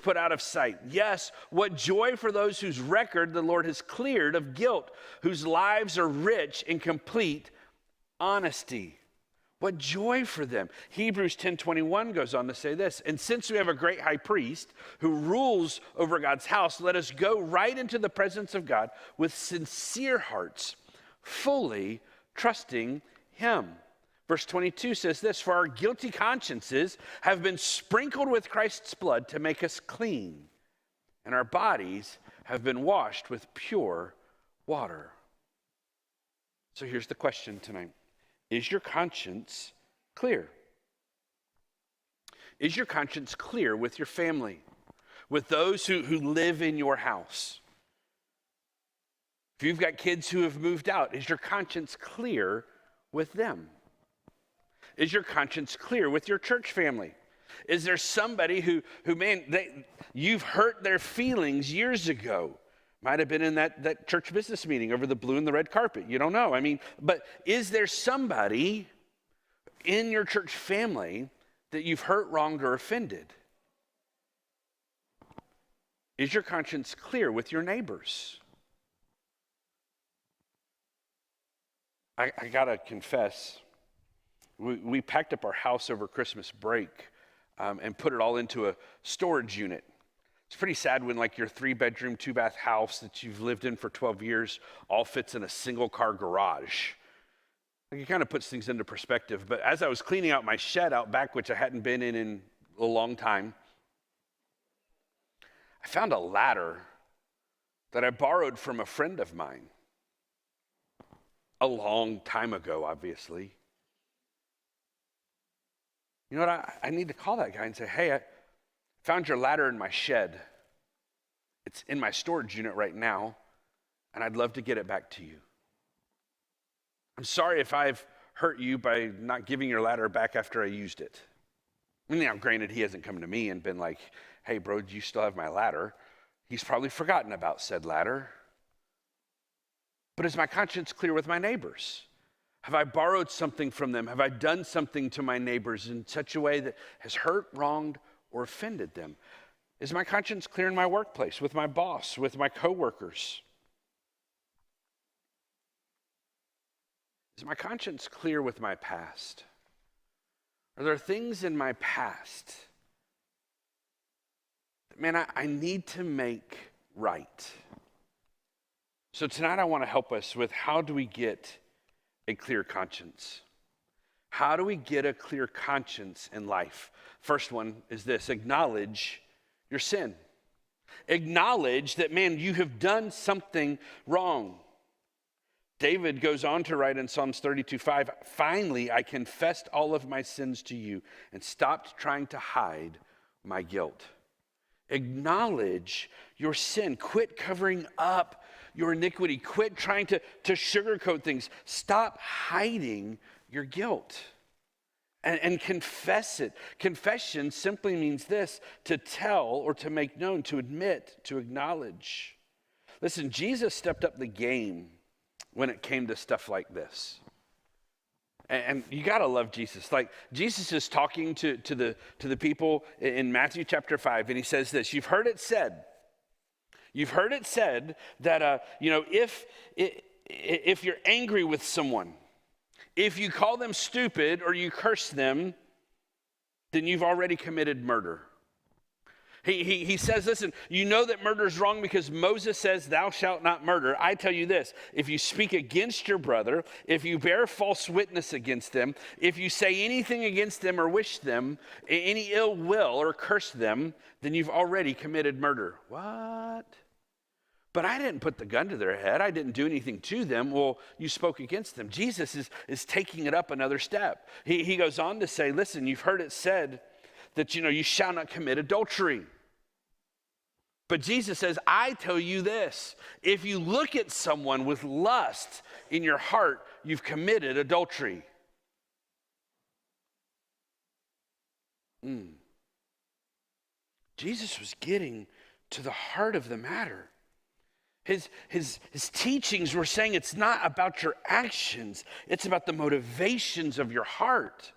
put out of sight. Yes, what joy for those whose record the Lord has cleared of guilt, whose lives are rich in complete honesty. What joy for them. Hebrews 10:21 goes on to say this, and since we have a great high priest who rules over God's house, let us go right into the presence of God with sincere hearts, fully trusting him. Verse 22 says this, for our guilty consciences have been sprinkled with Christ's blood to make us clean, and our bodies have been washed with pure water. So here's the question tonight. Is your conscience clear? Is your conscience clear with your family, with those who live in your house? If you've got kids who have moved out, is your conscience clear with them? Is your conscience clear with your church family? Is there somebody who you've hurt their feelings years ago? Might have been in that church business meeting over the blue and the red carpet. You don't know. But is there somebody in your church family that you've hurt, wronged, or offended? Is your conscience clear with your neighbors? I gotta confess, we packed up our house over Christmas break and put it all into a storage unit. It's pretty sad when your 3-bedroom, 2-bath house that you've lived in for 12 years all fits in a single car garage. It kind of puts things into perspective. But as I was cleaning out my shed out back, which I hadn't been in a long time, I found a ladder that I borrowed from a friend of mine. A long time ago, obviously. You know what? I need to call that guy and say, hey, I found your ladder in my shed. It's in my storage unit right now, and I'd love to get it back to you. I'm sorry if I've hurt you by not giving your ladder back after I used it. Now, granted, he hasn't come to me and been like, hey, bro, do you still have my ladder? He's probably forgotten about said ladder. But is my conscience clear with my neighbors? Have I borrowed something from them? Have I done something to my neighbors in such a way that has hurt, wronged, or offended them? Is my conscience clear in my workplace, with my boss, with my coworkers? Is my conscience clear with my past? Are there things in my past that, man, I need to make right? So tonight I want to help us with how do we get a clear conscience? How do we get a clear conscience in life? First one is this: acknowledge your sin. Acknowledge that, man, you have done something wrong. David goes on to write in Psalms 32:5, finally I confessed all of my sins to you and stopped trying to hide my guilt. Acknowledge your sin. Quit covering up your iniquity. Quit trying to sugarcoat things. Stop hiding your guilt and confess it. Confession simply means this: to tell or to make known, to admit, to acknowledge. Listen, Jesus stepped up the game when it came to stuff like this. And you gotta love Jesus. Like, Jesus is talking to the people in Matthew chapter 5, and he says this: you've heard it said that if you're angry with someone, if you call them stupid or you curse them, then you've already committed murder. He says, listen, you know that murder is wrong because Moses says, thou shalt not murder. I tell you this: if you speak against your brother, if you bear false witness against them, if you say anything against them or wish them any ill will or curse them, then you've already committed murder. What? But I didn't put the gun to their head. I didn't do anything to them. Well, you spoke against them. Jesus is taking it up another step. He goes on to say, listen, you've heard it said that, you shall not commit adultery. But Jesus says, I tell you this: if you look at someone with lust in your heart, you've committed adultery. Jesus was getting to the heart of the matter. His teachings were saying it's not about your actions, it's about the motivations of your heart.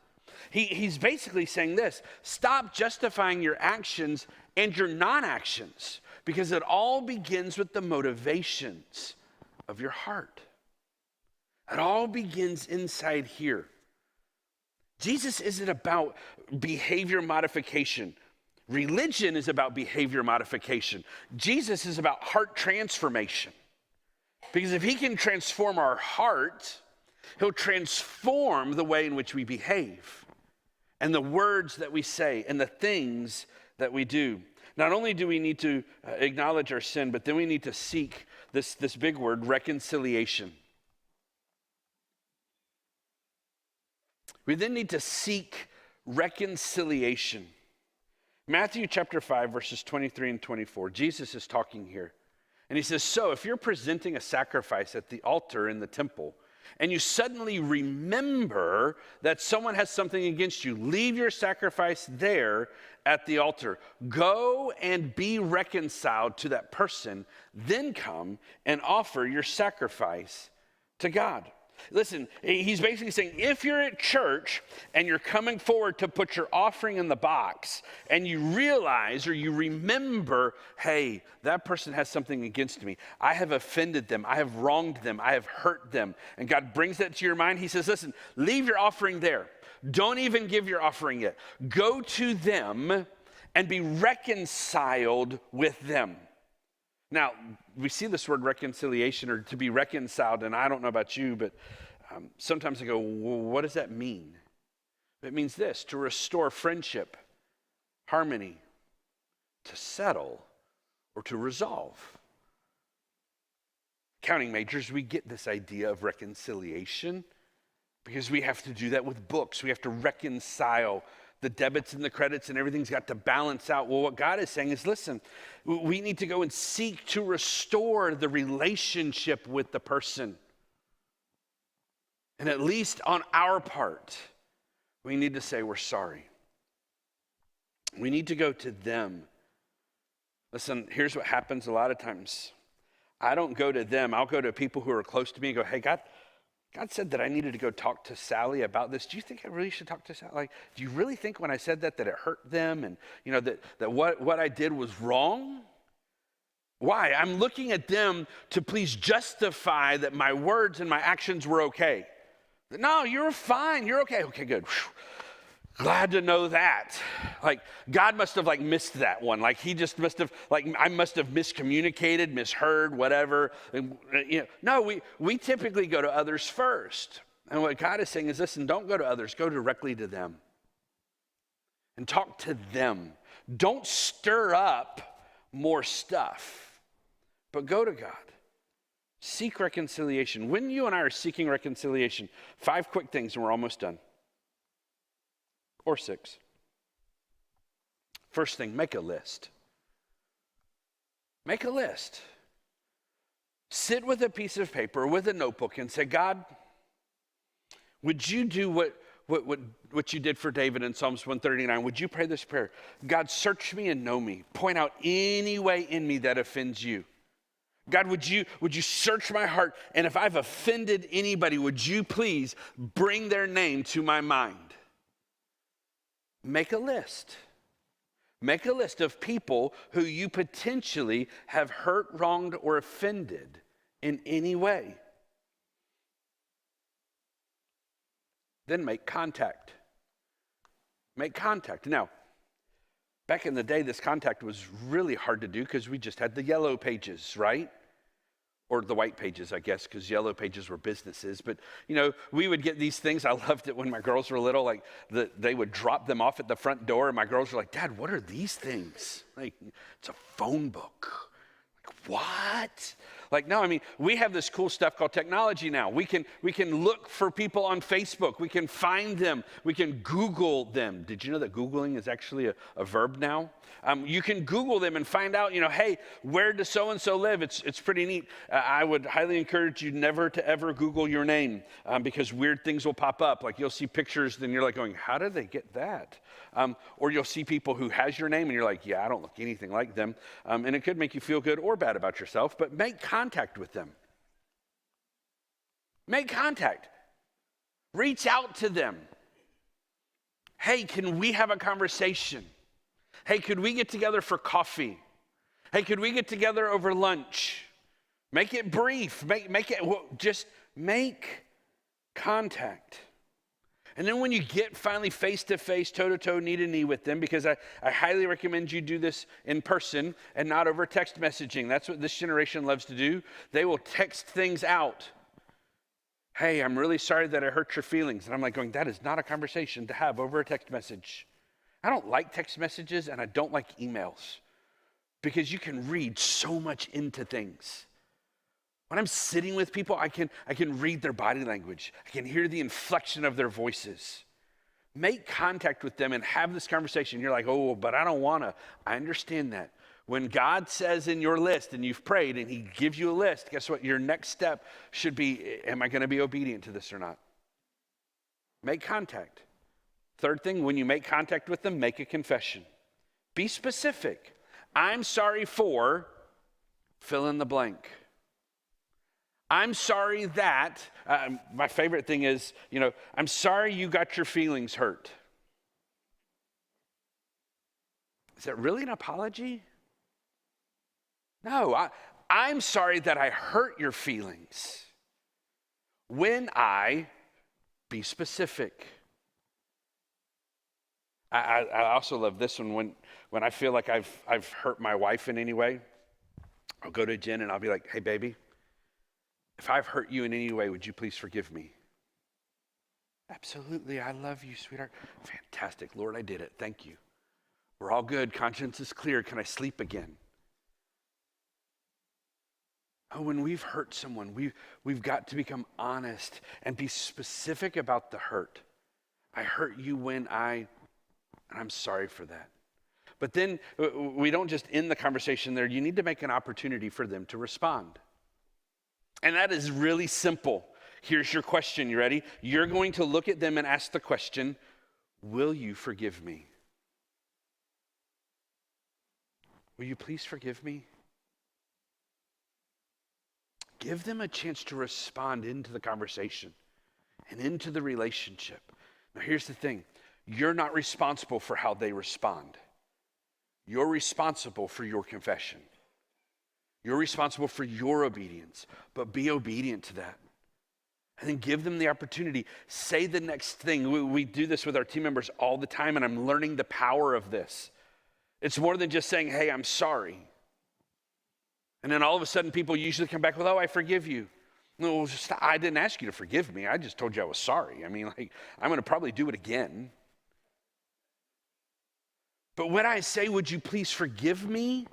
He's basically saying this: stop justifying your actions and your non-actions, because it all begins with the motivations of your heart. It all begins inside here. Jesus isn't about behavior modification. Religion is about behavior modification. Jesus is about heart transformation. Because if he can transform our heart, he'll transform the way in which we behave and the words that we say and the things that we do. Not only do we need to acknowledge our sin, but then we need to seek this big word, reconciliation. We then need to seek reconciliation. Matthew chapter 5, verses 23 and 24, Jesus is talking here. And he says, so if you're presenting a sacrifice at the altar in the temple, and you suddenly remember that someone has something against you, leave your sacrifice there at the altar. Go and be reconciled to that person, then come and offer your sacrifice to God. Listen, he's basically saying, if you're at church and you're coming forward to put your offering in the box and you realize or you remember, hey, that person has something against me. I have offended them. I have wronged them. I have hurt them. And God brings that to your mind. He says, listen, leave your offering there. Don't even give your offering yet. Go to them and be reconciled with them. Now, we see this word reconciliation or to be reconciled, and I don't know about you, but sometimes I go, well, what does that mean? It means this, to restore friendship, harmony, to settle, or to resolve. Accounting majors, we get this idea of reconciliation because we have to do that with books. We have to reconcile the debits and the credits and everything's got to balance out. Well, what God is saying is, listen, we need to go and seek to restore the relationship with the person. And at least on our part, we need to say we're sorry. We need to go to them. Listen, here's what happens a lot of times. I don't go to them. I'll go to people who are close to me and go, hey, God said that I needed to go talk to Sally about this. Do you think I really should talk to Sally? Like, do you really think when I said that it hurt them and, you know, that what I did was wrong? Why? I'm looking at them to please justify that my words and my actions were okay. No, you're fine. You're okay. Okay, good. Whew. Glad to know that. Like, God must have missed that one. Like, he just must have, I must have miscommunicated, misheard, whatever. And, no, we typically go to others first. And what God is saying is, listen, don't go to others. Go directly to them. And talk to them. Don't stir up more stuff, but go to God. Seek reconciliation. When you and I are seeking reconciliation, 5 quick things and we're almost done. Or 6. First thing, make a list. Make a list. Sit with a piece of paper, with a notebook, and say, God, would you do what you did for David in Psalms 139? Would you pray this prayer? God, search me and know me. Point out any way in me that offends you. God, would you search my heart? And if I've offended anybody, would you please bring their name to my mind? Make a list. Make a list of people who you potentially have hurt, wronged, or offended in any way. Then make contact. Make contact. Now, back in the day, this contact was really hard to do because we just had the yellow pages, right? Or the white pages, I guess, because yellow pages were businesses. But, we would get these things. I loved it when my girls were little. They would drop them off at the front door, and my girls were like, Dad, what are these things? It's a phone book. What? No, we have this cool stuff called technology now. We can look for people on Facebook. We can find them. We can Google them. Did you know that Googling is actually a verb now? You can Google them and find out, hey, where does so-and-so live? It's pretty neat. I would highly encourage you never to ever Google your name because weird things will pop up. You'll see pictures, then you're going, how did they get that? Or you'll see people who has your name and you're like, yeah, I don't look anything like them. And it could make you feel good or bad about yourself, but make contact with them. Make contact. Reach out to them. Hey, can we have a conversation? Hey, could we get together for coffee? Hey, could we get together over lunch? Make it brief. Just make contact. And then when you get finally face-to-face, toe-to-toe, knee-to-knee with them, because I highly recommend you do this in person and not over text messaging. That's what this generation loves to do. They will text things out. Hey, I'm really sorry that I hurt your feelings. And I'm like going, that is not a conversation to have over a text message. I don't like text messages and I don't like emails because you can read so much into things. When I'm sitting with people, I can read their body language. I can hear the inflection of their voices. Make contact with them and have this conversation. You're like, oh, but I don't want to. I understand that. When God says in your list and you've prayed and he gives you a list, guess what? Your next step should be, am I going to be obedient to this or not? Make contact. Third thing, when you make contact with them, make a confession. Be specific. I'm sorry for fill in the blank. I'm sorry that, my favorite thing is, I'm sorry you got your feelings hurt. Is that really an apology? No, I'm sorry that I hurt your feelings. When be specific. I also love this one when I feel like I've hurt my wife in any way. I'll go to Jen and I'll be like, hey, baby, if I've hurt you in any way, would you please forgive me? Absolutely, I love you, sweetheart. Fantastic, Lord, I did it. Thank you. We're all good. Conscience is clear. Can I sleep again? Oh, when we've hurt someone, we've got to become honest and be specific about the hurt. I hurt you when and I'm sorry for that. But then we don't just end the conversation there. You need to make an opportunity for them to respond. And that is really simple. Here's your question. You ready? You're going to look at them and ask the question, will you forgive me? Will you please forgive me? Give them a chance to respond into the conversation and into the relationship. Now, here's the thing. You're not responsible for how they respond. You're responsible for your confession. You're responsible for your obedience, but be obedient to that. And then give them the opportunity. Say the next thing. We do this with our team members all the time, and I'm learning the power of this. It's more than just saying, hey, I'm sorry. And then all of a sudden people usually come back with, oh, I forgive you. No, I didn't ask you to forgive me. I just told you I was sorry. I'm going to probably do it again. But when I say, would you please forgive me?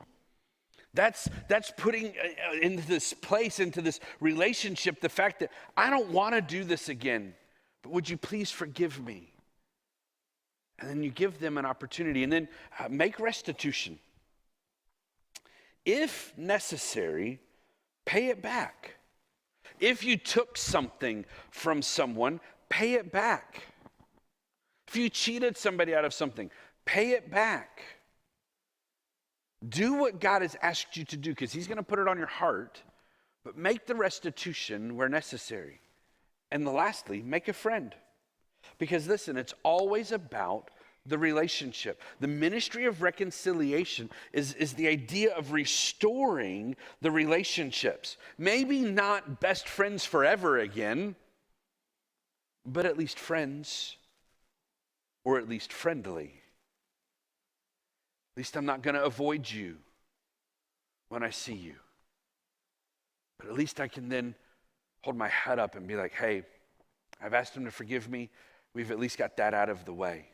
That's putting into this place, into this relationship, the fact that I don't want to do this again, but would you please forgive me? And then you give them an opportunity, and then make restitution. If necessary, pay it back. If you took something from someone, pay it back. If you cheated somebody out of something, pay it back. Do what God has asked you to do because he's going to put it on your heart, but make the restitution where necessary. And lastly, make a friend. Because listen, it's always about the relationship. The ministry of reconciliation is the idea of restoring the relationships. Maybe not best friends forever again, but at least friends, or at least friendly. At least I'm not going to avoid you when I see you. But at least I can then hold my head up and be like, hey, I've asked him to forgive me. We've at least got that out of the way.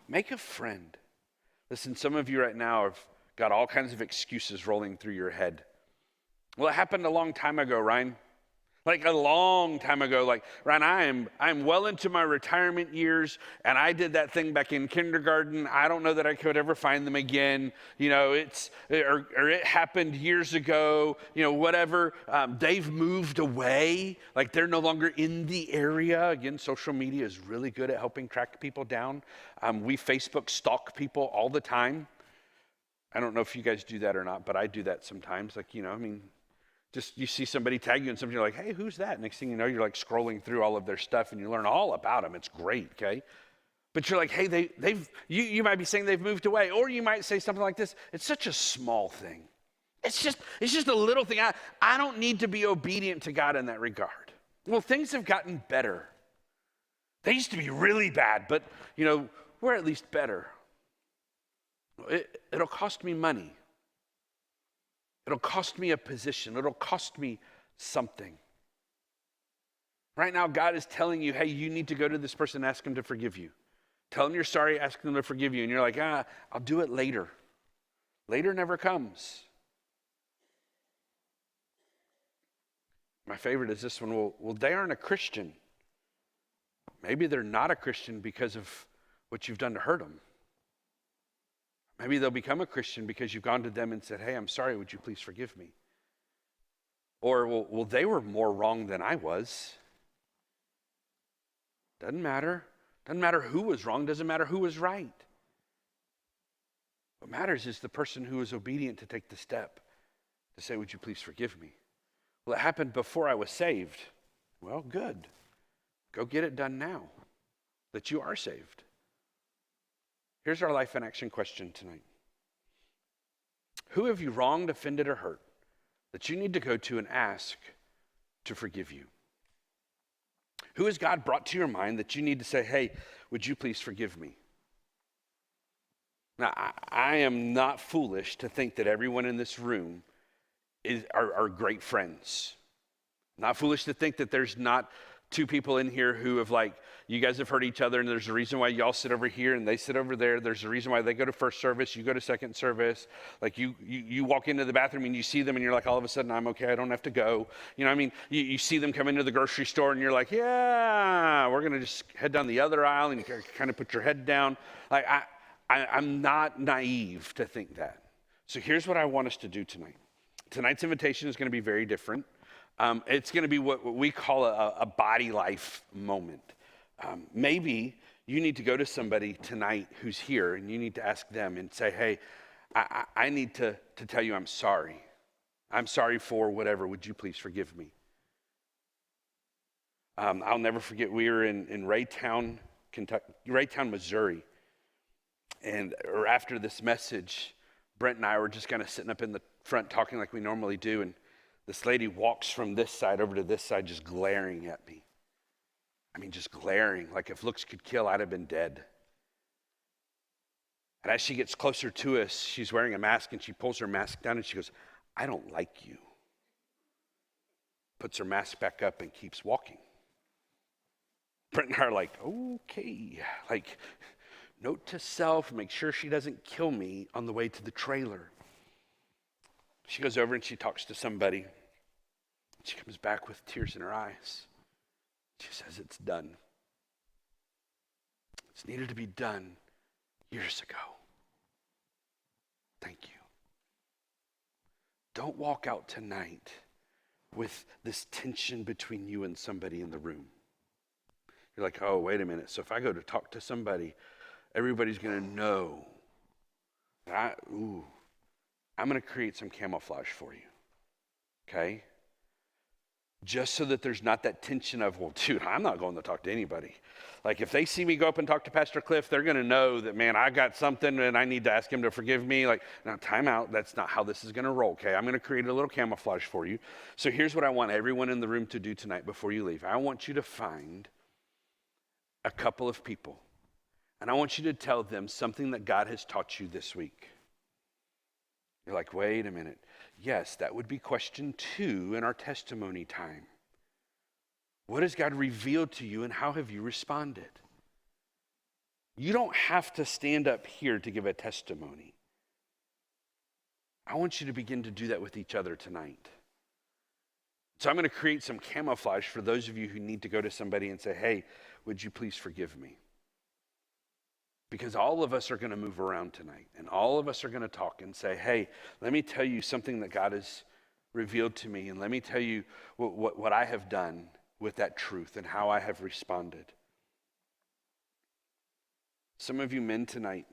Make a friend. Listen, some of you right now have got all kinds of excuses rolling through your head. Well, it happened a long time ago, Ryan. Like a long time ago, like, Ryan, I'm well into my retirement years, and I did that thing back in kindergarten. I don't know that I could ever find them again. It happened years ago, whatever. They've moved away. Like, they're no longer in the area. Again, social media is really good at helping track people down. We Facebook stalk people all the time. I don't know if you guys do that or not, but I do that sometimes. Just you see somebody tag you and something, you're like, hey, who's that? Next thing you know, you're like scrolling through all of their stuff and you learn all about them. It's great, okay? But you're like, hey, you might be saying they've moved away, or you might say something like this: it's such a small thing. It's just a little thing. I don't need to be obedient to God in that regard. Well, things have gotten better. They used to be really bad, but we're at least better. It'll cost me money. It'll cost me a position. It'll cost me something. Right now, God is telling you, hey, you need to go to this person and ask them to forgive you. Tell them you're sorry, ask them to forgive you. And you're like, I'll do it later. Later never comes. My favorite is this one. Well, they aren't a Christian. Maybe they're not a Christian because of what you've done to hurt them. Maybe they'll become a Christian because you've gone to them and said, hey, I'm sorry, would you please forgive me? Or, well, they were more wrong than I was. Doesn't matter. Doesn't matter who was wrong. Doesn't matter who was right. What matters is the person who was obedient to take the step to say, would you please forgive me? Well, it happened before I was saved. Well, good. Go get it done now that you are saved. Here's our life in action question tonight. Who have you wronged, offended, or hurt that you need to go to and ask to forgive you? Who has God brought to your mind that you need to say, hey, would you please forgive me? Now, I am not foolish to think that everyone in this room are great friends. Not foolish to think that there's not two people in here who have you guys have hurt each other, and there's a reason why y'all sit over here and they sit over there. There's a reason why they go to first service, you go to second service. You walk into the bathroom and you see them and you're like, all of a sudden, I'm okay, I don't have to go. You see them come into the grocery store and you're like, yeah, we're going to just head down the other aisle, and you kind of put your head down. I'm not naive to think that. So here's what I want us to do tonight. Tonight's invitation is going to be very different. It's going to be what we call a body life moment. Maybe you need to go to somebody tonight who's here, and you need to ask them and say, hey, I need to tell you I'm sorry. I'm sorry for whatever. Would you please forgive me? I'll never forget, we were in Raytown, Missouri. And after this message, Brent and I were just kind of sitting up in the front talking like we normally do, and this lady walks from this side over to this side just glaring at me. I mean, just glaring. Like if looks could kill, I'd have been dead. And as she gets closer to us, she's wearing a mask, and she pulls her mask down and she goes, I don't like you. Puts her mask back up and keeps walking. Brent and I are like, okay. Note to self, make sure she doesn't kill me on the way to the trailer. She goes over and she talks to somebody. She comes back with tears in her eyes. She says, it's done. It's needed to be done years ago. Thank you. Don't walk out tonight with this tension between you and somebody in the room. You're like, oh, wait a minute. So if I go to talk to somebody, everybody's going to know that I'm going to create some camouflage for you, okay? Just so that there's not that tension of, well, dude, I'm not going to talk to anybody. If they see me go up and talk to Pastor Cliff, they're going to know that, man, I got something and I need to ask him to forgive me. Now, time out. That's not how this is going to roll, okay? I'm going to create a little camouflage for you. So here's what I want everyone in the room to do tonight before you leave. I want you to find a couple of people, and I want you to tell them something that God has taught you this week. You're like, wait a minute. Yes, that would be question 2 in our testimony time. What has God revealed to you, and how have you responded? You don't have to stand up here to give a testimony. I want you to begin to do that with each other tonight. So I'm going to create some camouflage for those of you who need to go to somebody and say, hey, would you please forgive me? Because all of us are going to move around tonight, and all of us are going to talk and say, hey, let me tell you something that God has revealed to me, and let me tell you what I have done with that truth and how I have responded. Some of you men tonight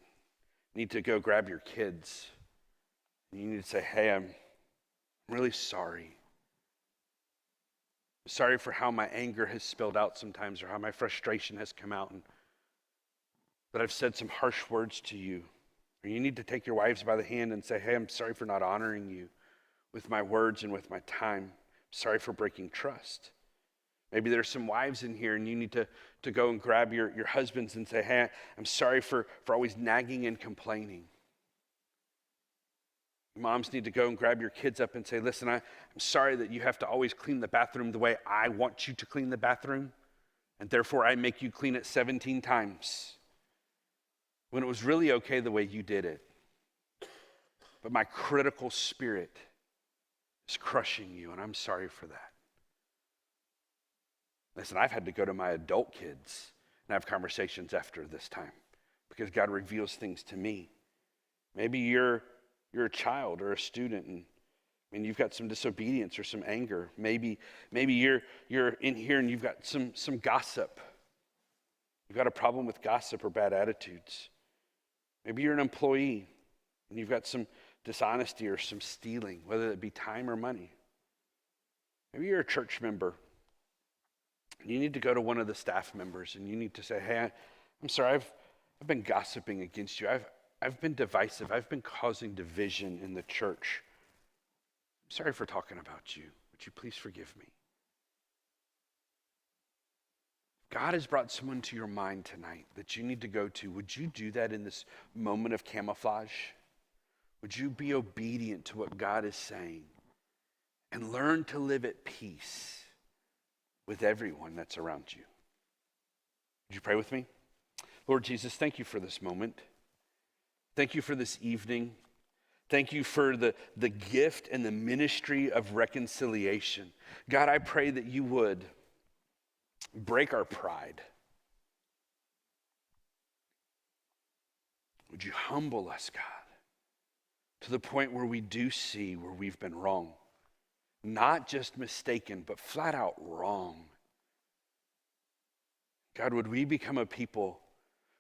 need to go grab your kids, and you need to say, hey, I'm really sorry. I'm sorry for how my anger has spilled out sometimes, or how my frustration has come out, and that I've said some harsh words to you. Or you need to take your wives by the hand and say, hey, I'm sorry for not honoring you with my words and with my time. I'm sorry for breaking trust. Maybe there's some wives in here and you need to go and grab your husbands and say, hey, I'm sorry for always nagging and complaining. Moms need to go and grab your kids up and say, listen, I'm sorry that you have to always clean the bathroom the way I want you to clean the bathroom, and therefore I make you clean it 17 times when it was really okay the way you did it. But my critical spirit is crushing you, and I'm sorry for that. Listen, I've had to go to my adult kids and have conversations after this time because God reveals things to me. Maybe you're a child or a student and you've got some disobedience or some anger. Maybe you're in here and you've got some gossip. You've got a problem with gossip or bad attitudes. Maybe you're an employee and you've got some dishonesty or some stealing, whether it be time or money. Maybe you're a church member and you need to go to one of the staff members and you need to say, hey, I'm sorry, I've been gossiping against you. I've been divisive. I've been causing division in the church. I'm sorry for talking about you. Would you please forgive me? God has brought someone to your mind tonight that you need to go to. Would you do that in this moment of camouflage? Would you be obedient to what God is saying and learn to live at peace with everyone that's around you? Would you pray with me? Lord Jesus, thank you for this moment. Thank you for this evening. Thank you for the gift and the ministry of reconciliation. God, I pray that you would break our pride. Would you humble us, God, to the point where we do see where we've been wrong. Not just mistaken, but flat out wrong. God, would we become a people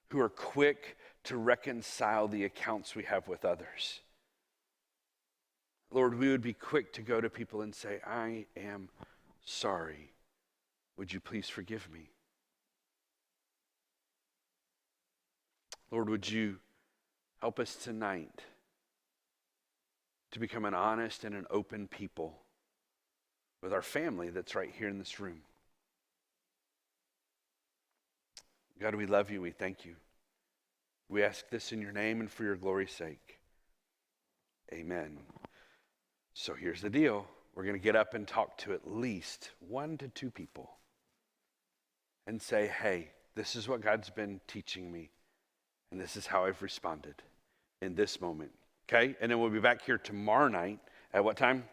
who are quick to reconcile the accounts we have with others? Lord, we would be quick to go to people and say, I am sorry. Would you please forgive me? Lord, would you help us tonight to become an honest and an open people with our family that's right here in this room. God, we love you. We thank you. We ask this in your name and for your glory's sake. Amen. So here's the deal. We're going to get up and talk to at least 1 to 2 people and say, hey, this is what God's been teaching me, and this is how I've responded in this moment. Okay? And then we'll be back here tomorrow night at what time?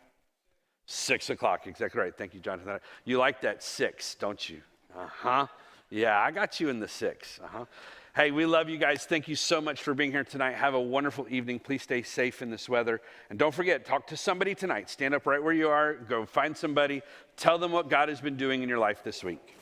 6 o'clock. Exactly right. Thank you, Jonathan. You like that 6, don't you? Uh-huh. Yeah, I got you in the 6. Uh-huh. Hey, we love you guys. Thank you so much for being here tonight. Have a wonderful evening. Please stay safe in this weather. And don't forget, talk to somebody tonight. Stand up right where you are. Go find somebody. Tell them what God has been doing in your life this week.